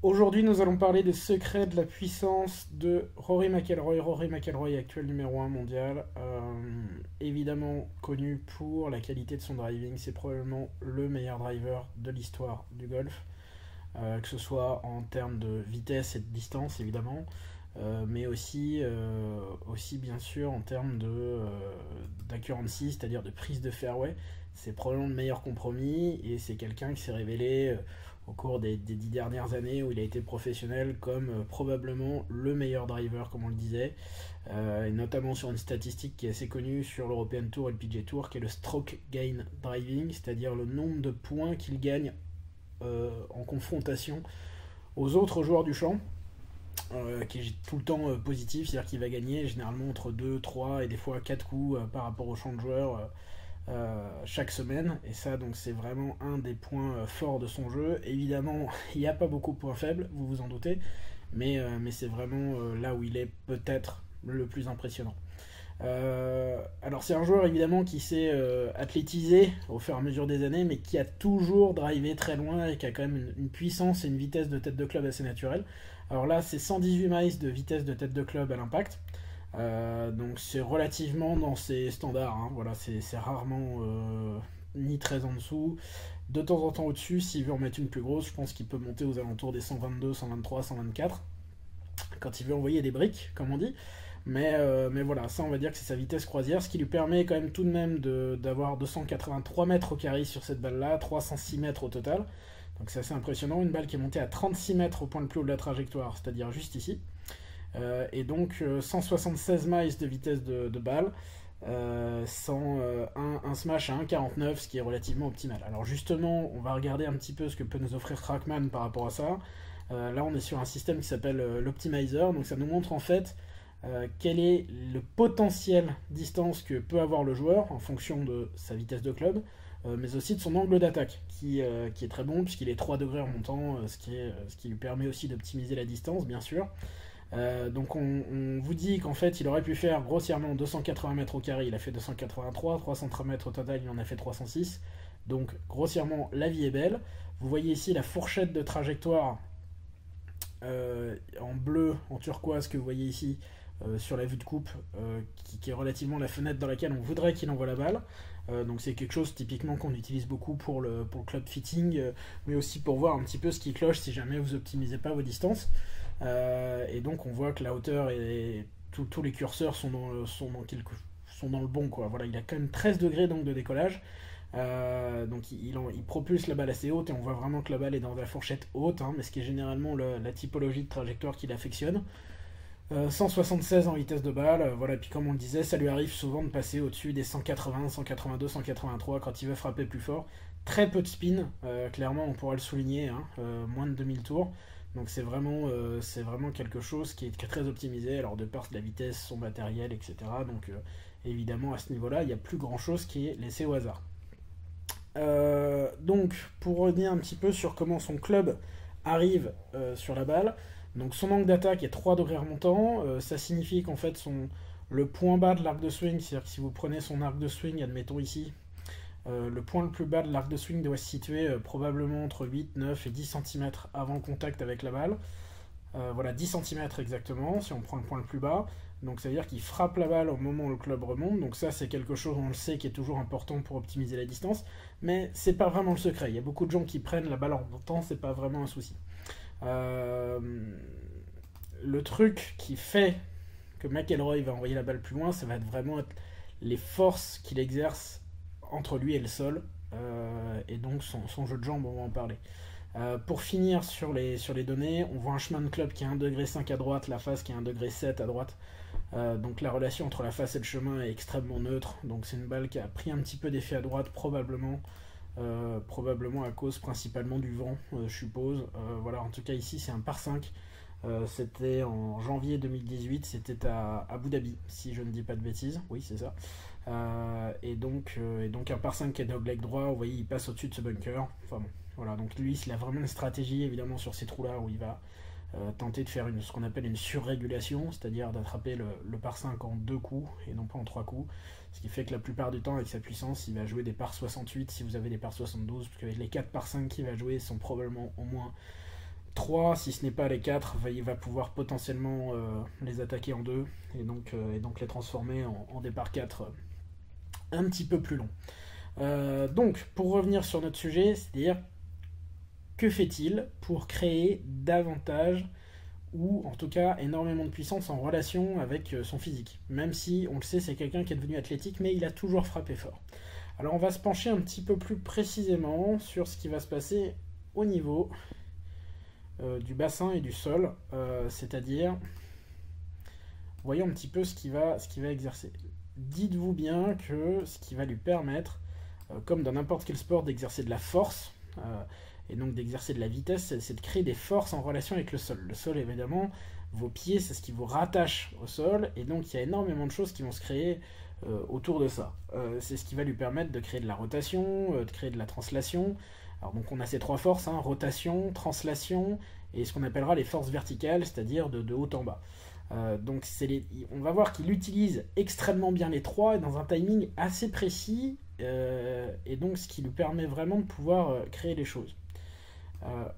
Aujourd'hui, nous allons parler des secrets de la puissance de Rory McIlroy. Rory McIlroy, actuel numéro 1 mondial, évidemment connu pour la qualité de son driving. C'est probablement le meilleur driver de l'histoire du golf, que ce soit en termes de vitesse et de distance, évidemment, mais aussi bien sûr en termes d'accuracy, c'est-à-dire de prise de fairway. C'est probablement le meilleur compromis et c'est quelqu'un qui s'est révélé au cours des 10 dernières années où il a été professionnel comme probablement le meilleur driver, comme on le disait, et notamment sur une statistique qui est assez connue sur l'European Tour et le PGA Tour, qui est le stroke gain driving, c'est-à-dire le nombre de points qu'il gagne en confrontation aux autres joueurs du champ, qui est tout le temps positif, c'est-à-dire qu'il va gagner généralement entre 2, 3 et des fois 4 coups par rapport au champ de joueurs chaque semaine, et ça donc c'est vraiment un des points forts de son jeu. Évidemment il n'y a pas beaucoup de points faibles, vous vous en doutez, mais c'est vraiment là où il est peut-être le plus impressionnant. Alors c'est un joueur évidemment qui s'est athlétisé au fur et à mesure des années, mais qui a toujours drivé très loin et qui a quand même une puissance et une vitesse de tête de club assez naturelle. Alors là c'est 118 miles de vitesse de tête de club à l'impact. Donc c'est relativement dans ses standards, hein. Voilà, c'est rarement ni très en dessous. De temps en temps au-dessus, s'il veut en mettre une plus grosse, je pense qu'il peut monter aux alentours des 122, 123, 124, quand il veut envoyer des briques, comme on dit. Mais voilà, ça on va dire que c'est sa vitesse croisière, ce qui lui permet quand même tout de même d'avoir 283 mètres au carré sur cette balle-là, 306 mètres au total. Donc c'est assez impressionnant, une balle qui est montée à 36 mètres au point le plus haut de la trajectoire, c'est-à-dire juste ici. Et donc 176 miles de vitesse de balle, un smash à 1,49, ce qui est relativement optimal. Alors justement, on va regarder un petit peu ce que peut nous offrir Trackman par rapport à ça. Là, on est sur un système qui s'appelle l'Optimizer, donc ça nous montre en fait quel est le potentiel distance que peut avoir le joueur en fonction de sa vitesse de club, mais aussi de son angle d'attaque, qui est très bon puisqu'il est 3 degrés remontant, ce qui lui permet aussi d'optimiser la distance, bien sûr. Donc on vous dit qu'en fait il aurait pu faire grossièrement 280 mètres au carré, il a fait 283, 330 mètres au total, il en a fait 306. Donc grossièrement la vie est belle. Vous voyez ici la fourchette de trajectoire en bleu, en turquoise que vous voyez ici sur la vue de coupe, qui est relativement la fenêtre dans laquelle on voudrait qu'il envoie la balle. Donc c'est quelque chose typiquement qu'on utilise beaucoup pour le club fitting, mais aussi pour voir un petit peu ce qui cloche si jamais vous optimisez pas vos distances. Et donc on voit que la hauteur et tous les curseurs sont dans le bon, quoi. Voilà, il a quand même 13 degrés donc de décollage. Donc il propulse la balle assez haute et on voit vraiment que la balle est dans la fourchette haute, hein, mais ce qui est généralement la typologie de trajectoire qu'il affectionne. 176 en vitesse de balle, voilà, et puis comme on le disait, ça lui arrive souvent de passer au-dessus des 180, 182, 183 quand il veut frapper plus fort. Très peu de spin, clairement on pourra le souligner, hein, moins de 2000 tours. Donc c'est vraiment quelque chose qui est très optimisé, alors de par la vitesse, son matériel, etc. Donc évidemment à ce niveau-là, il n'y a plus grand-chose qui est laissé au hasard. Donc pour revenir un petit peu sur comment son club arrive sur la balle, donc son angle d'attaque est 3 degrés remontant, ça signifie qu'en fait le point bas de l'arc de swing, c'est-à-dire que si vous prenez son arc de swing, admettons ici, le point le plus bas de l'arc de swing doit se situer probablement entre 8, 9 et 10 cm avant le contact avec la balle. Voilà, 10 cm exactement, si on prend le point le plus bas. Donc ça veut dire qu'il frappe la balle au moment où le club remonte. Donc ça c'est quelque chose, on le sait, qui est toujours important pour optimiser la distance. Mais c'est pas vraiment le secret. Il y a beaucoup de gens qui prennent la balle en remontant, c'est pas vraiment un souci. Euh, le truc qui fait que McIlroy va envoyer la balle plus loin, ça va vraiment être les forces qu'il exerce entre lui et le sol, et donc son jeu de jambes, on va en parler. Pour finir sur les données, on voit un chemin de club qui est 1,5 degré à droite, la face qui est 1,7 degré à droite. Donc la relation entre la face et le chemin est extrêmement neutre. Donc c'est une balle qui a pris un petit peu d'effet à droite, probablement à cause principalement du vent, je suppose. Voilà, en tout cas ici c'est un par 5. C'était en janvier 2018, c'était à Abu Dhabi, si je ne dis pas de bêtises. Oui, c'est ça. Et donc un par 5 qui est dogleg droit, vous voyez, il passe au-dessus de ce bunker. Enfin bon, voilà, donc lui, il a vraiment une stratégie, évidemment, sur ces trous-là, où il va tenter de faire ce qu'on appelle une surrégulation, c'est-à-dire d'attraper le par 5 en 2 coups, et non pas en 3 coups. Ce qui fait que la plupart du temps, avec sa puissance, il va jouer des par 68 si vous avez des par 72, parce que les 4 par 5 qu'il va jouer sont probablement au moins 3, si ce n'est pas les 4, il va pouvoir potentiellement les attaquer en 2 et donc les transformer en départ 4 un petit peu plus long. Donc, pour revenir sur notre sujet, c'est-à-dire que fait-il pour créer davantage ou en tout cas énormément de puissance en relation avec son physique. Même si, on le sait, c'est quelqu'un qui est devenu athlétique, mais il a toujours frappé fort. Alors on va se pencher un petit peu plus précisément sur ce qui va se passer au niveau du bassin et du sol, c'est-à-dire, voyons un petit peu ce qu'il va exercer. Dites-vous bien que ce qui va lui permettre, comme dans n'importe quel sport, d'exercer de la force, et donc d'exercer de la vitesse, c'est de créer des forces en relation avec le sol. Le sol, évidemment, vos pieds, c'est ce qui vous rattache au sol, et donc il y a énormément de choses qui vont se créer autour de ça. C'est ce qui va lui permettre de créer de la rotation, de créer de la translation. Alors donc on a ces 3 forces, hein, rotation, translation, et ce qu'on appellera les forces verticales, c'est-à-dire de haut en bas. Donc on va voir qu'il utilise extrêmement bien les 3, et dans un timing assez précis, et donc ce qui lui permet vraiment de pouvoir créer les choses.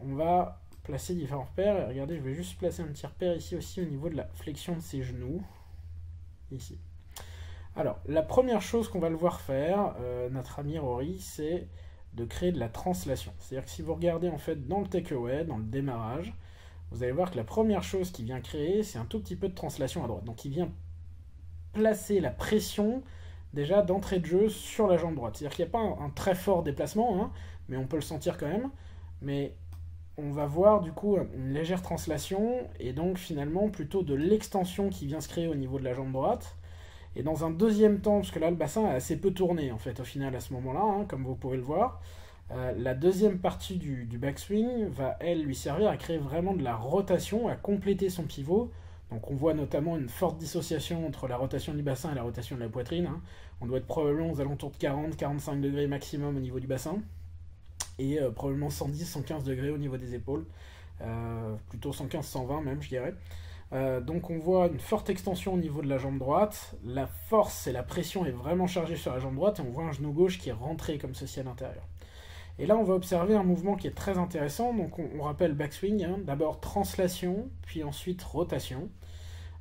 On va placer différents repères, et regardez, je vais juste placer un petit repère ici aussi au niveau de la flexion de ses genoux, ici. Alors, la première chose qu'on va le voir faire, notre ami Rory, c'est de créer de la translation. C'est-à-dire que si vous regardez en fait dans le takeaway, dans le démarrage, vous allez voir que la première chose qu'il vient créer, c'est un tout petit peu de translation à droite. Donc il vient placer la pression déjà d'entrée de jeu sur la jambe droite. C'est-à-dire qu'il n'y a pas un très fort déplacement, hein, mais on peut le sentir quand même. Mais on va voir du coup une légère translation, et donc finalement plutôt de l'extension qui vient se créer au niveau de la jambe droite. Et dans un deuxième temps, parce que là le bassin a assez peu tourné en fait au final à ce moment-là, hein, comme vous pouvez le voir, la deuxième partie du backswing va elle lui servir à créer vraiment de la rotation, à compléter son pivot. Donc on voit notamment une forte dissociation entre la rotation du bassin et la rotation de la poitrine, hein. On doit être probablement aux alentours de 40-45 degrés maximum au niveau du bassin, et probablement 110-115 degrés au niveau des épaules, plutôt 115-120 même je dirais. Donc on voit une forte extension au niveau de la jambe droite, la force et la pression est vraiment chargée sur la jambe droite, et on voit un genou gauche qui est rentré comme ceci à l'intérieur. Et là on va observer un mouvement qui est très intéressant, donc on rappelle backswing, hein, d'abord translation, puis ensuite rotation.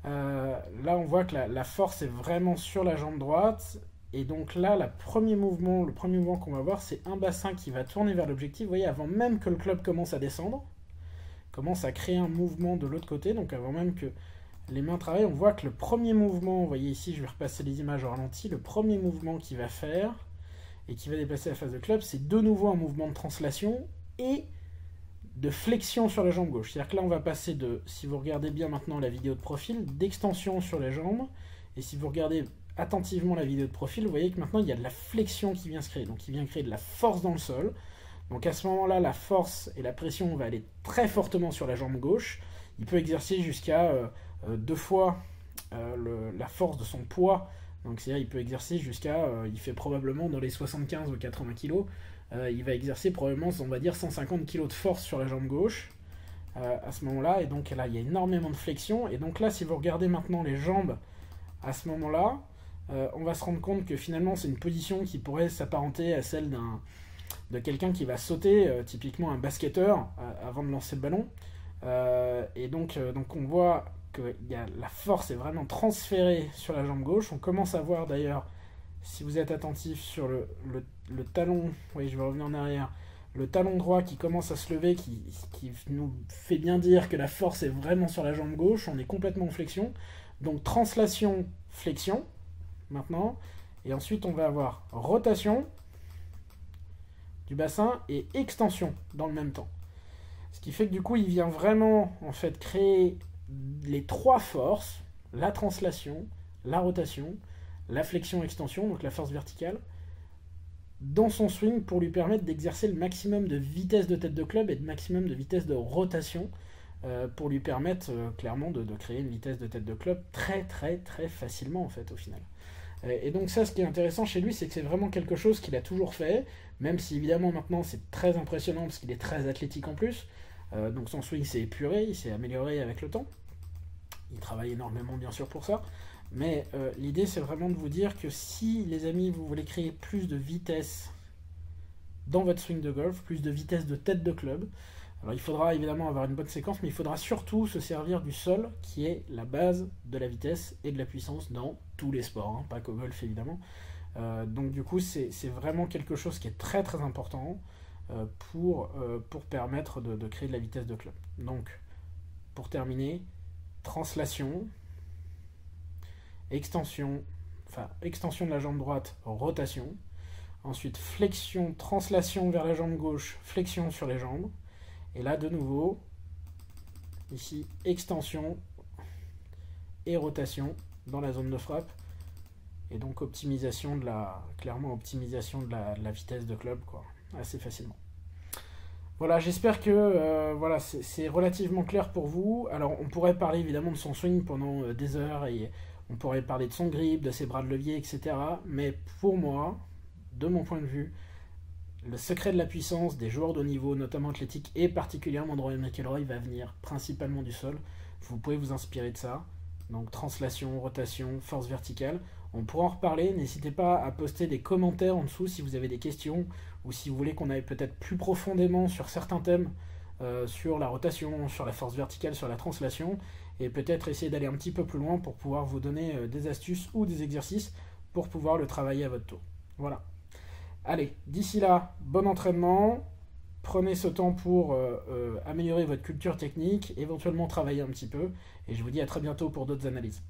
Là on voit que la force est vraiment sur la jambe droite, et donc là le premier mouvement qu'on va voir, c'est un bassin qui va tourner vers l'objectif, vous voyez, avant même que le club commence à descendre, commence à créer un mouvement de l'autre côté, donc avant même que les mains travaillent, on voit que le premier mouvement, vous voyez ici, je vais repasser les images au ralenti, le premier mouvement qu'il va faire, et qui va déplacer la face de club, c'est de nouveau un mouvement de translation et de flexion sur la jambe gauche. C'est-à-dire que là, on va passer de, si vous regardez bien maintenant la vidéo de profil, d'extension sur les jambes, et si vous regardez attentivement la vidéo de profil, vous voyez que maintenant, il y a de la flexion qui vient se créer, donc il vient créer de la force dans le sol. Donc à ce moment-là, la force et la pression va aller très fortement sur la jambe gauche. Il peut exercer jusqu'à 2 fois la force de son poids. Donc c'est-à-dire il peut exercer jusqu'à, il fait probablement dans les 75 ou 80 kg, il va exercer probablement, on va dire, 150 kg de force sur la jambe gauche à ce moment-là. Et donc là, il y a énormément de flexion. Et donc là, si vous regardez maintenant les jambes à ce moment-là, on va se rendre compte que finalement, c'est une position qui pourrait s'apparenter à celle de quelqu'un qui va sauter, typiquement un basketteur, avant de lancer le ballon. Et donc on voit que la force est vraiment transférée sur la jambe gauche. On commence à voir d'ailleurs, si vous êtes attentif sur le talon, oui je vais revenir en arrière, le talon droit qui commence à se lever, qui nous fait bien dire que la force est vraiment sur la jambe gauche, on est complètement en flexion. Donc translation, flexion, maintenant, et ensuite on va avoir rotation du bassin et extension dans le même temps. Ce qui fait que du coup il vient vraiment en fait créer les 3 forces, la translation, la rotation, la flexion-extension, donc la force verticale, dans son swing pour lui permettre d'exercer le maximum de vitesse de tête de club et de maximum de vitesse de rotation pour lui permettre clairement de créer une vitesse de tête de club très très très facilement en fait au final. Et donc ça, ce qui est intéressant chez lui, c'est que c'est vraiment quelque chose qu'il a toujours fait, même si évidemment maintenant c'est très impressionnant parce qu'il est très athlétique en plus. Donc son swing s'est épuré, il s'est amélioré avec le temps. Il travaille énormément bien sûr pour ça. Mais l'idée c'est vraiment de vous dire que si les amis vous voulez créer plus de vitesse dans votre swing de golf, plus de vitesse de tête de club, Alors il faudra évidemment avoir une bonne séquence, mais il faudra surtout se servir du sol, qui est la base de la vitesse et de la puissance dans tous les sports, hein, pas qu'au golf évidemment. Donc du coup, c'est vraiment quelque chose qui est très très important pour permettre de créer de la vitesse de club. Donc, pour terminer, translation, extension, enfin extension de la jambe droite, rotation. Ensuite, flexion, translation vers la jambe gauche, flexion sur les jambes. Et là, de nouveau, ici, extension et rotation dans la zone de frappe. Et donc, optimisation clairement, optimisation de la vitesse de club, quoi, assez facilement. Voilà, j'espère que voilà, c'est relativement clair pour vous. Alors, on pourrait parler évidemment de son swing pendant des heures et on pourrait parler de son grip, de ses bras de levier, etc. Mais pour moi, de mon point de vue, le secret de la puissance des joueurs de haut niveau, notamment athlétique et particulièrement de Rory McIlroy, va venir principalement du sol. Vous pouvez vous inspirer de ça. Donc translation, rotation, force verticale. On pourra en reparler. N'hésitez pas à poster des commentaires en dessous si vous avez des questions ou si vous voulez qu'on aille peut-être plus profondément sur certains thèmes, sur la rotation, sur la force verticale, sur la translation, et peut-être essayer d'aller un petit peu plus loin pour pouvoir vous donner des astuces ou des exercices pour pouvoir le travailler à votre tour. Voilà. Allez, d'ici là, bon entraînement. Prenez ce temps pour améliorer votre culture technique, éventuellement travailler un petit peu, et je vous dis à très bientôt pour d'autres analyses.